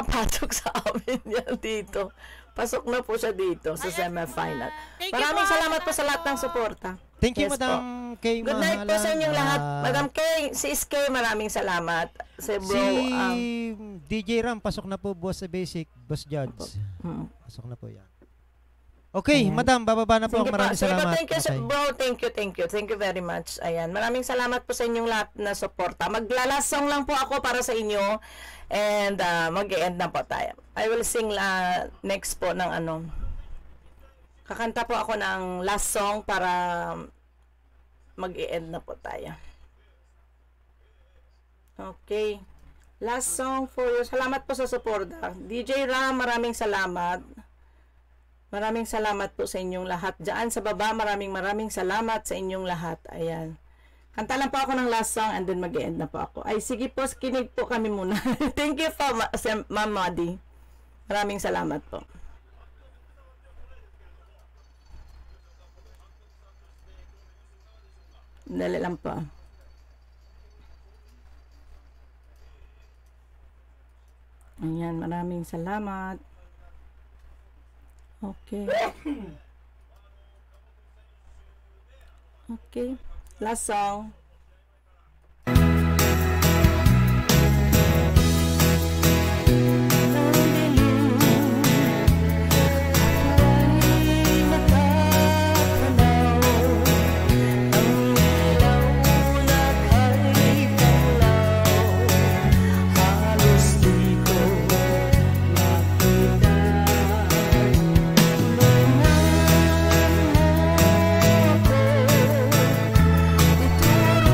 pumapasok sa amin yan dito. Pasok na po siya dito sa semifinal. Maraming salamat po sa lahat ng suporta. Thank you, Yes Madam po. Kay Good night po sa inyong lahat. Madam Kay, si SK, maraming salamat. Si bro, Si DJ Ram, pasok na po, boss sa basic, boss Judge. Pasok na po yan. Okay, Ayan. Madam, bababa na po. Sige Maraming Sige salamat. thank you, bro. Thank you. Thank you very much. Ayan. Maraming salamat po sa inyong lahat na suporta. Maglalasong lang po ako para sa inyo. And mag-e-end na po tayo. I will sing next po ng ano. Kakanta po ako ng last song para mag-e-end na po tayo. Okay. Last song for you. Salamat po sa suporta. DJ Ram, maraming salamat. Maraming salamat po sa inyong lahat. Diyan sa baba, maraming salamat sa inyong lahat. Ayan. Kanta lang po ako ng last song and then mag-e-end na po ako. Ay, sige po, kinig po kami muna. Thank you po, Ma'am Madi. Maraming salamat po. Dali lang po. Ayan, maraming salamat. Okay. Okay. Last song. Ito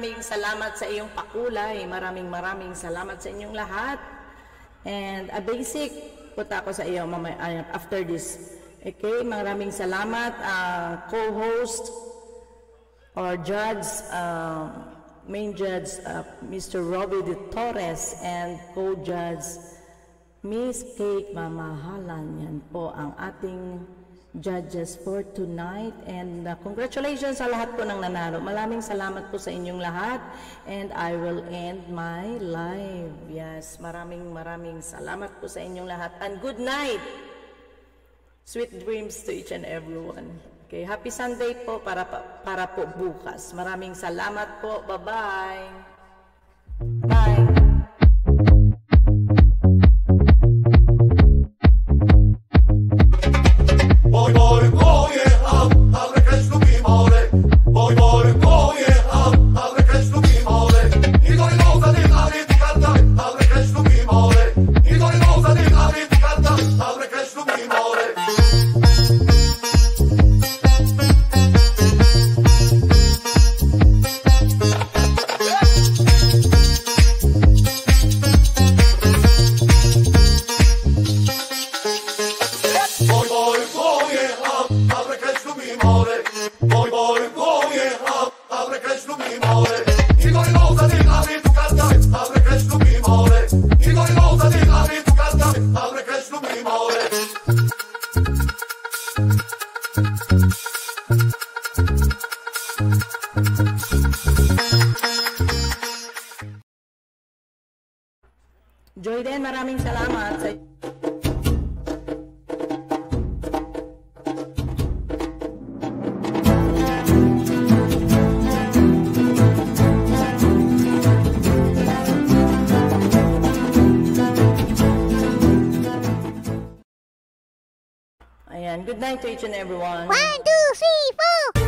maraming salamat sa iyong pakulay. Maraming salamat sa inyong lahat. And a basic, punta ako sa iyo mamaya, after this. Okay, maraming salamat, co-host or judge, main judge, Mr. Robbie De Torres, and co-judge, Miss Kate Mamahalan. Yan po ang ating judges for tonight. And congratulations sa lahat po ng nanalo. Maraming salamat po sa inyong lahat. And I will end my live. Yes, maraming salamat po sa inyong lahat. And good night. Sweet dreams to each and everyone. Okay, happy Sunday po para po bukas. Maraming salamat po. Bye-bye. Bye. Boy, boy, pojechał, a w rękę ślubi mole. Boy, boy, pojechał, a w rękę ślubi mole. I do jedną za tym, a nie tu karta, a w rękę ślubi mole. I do jedną za tym, a nie tu karta, a w rękę ślubi mole. Joyden, maraming salamat sa Ayan, good night to each and everyone. 1, 2, 3, 4.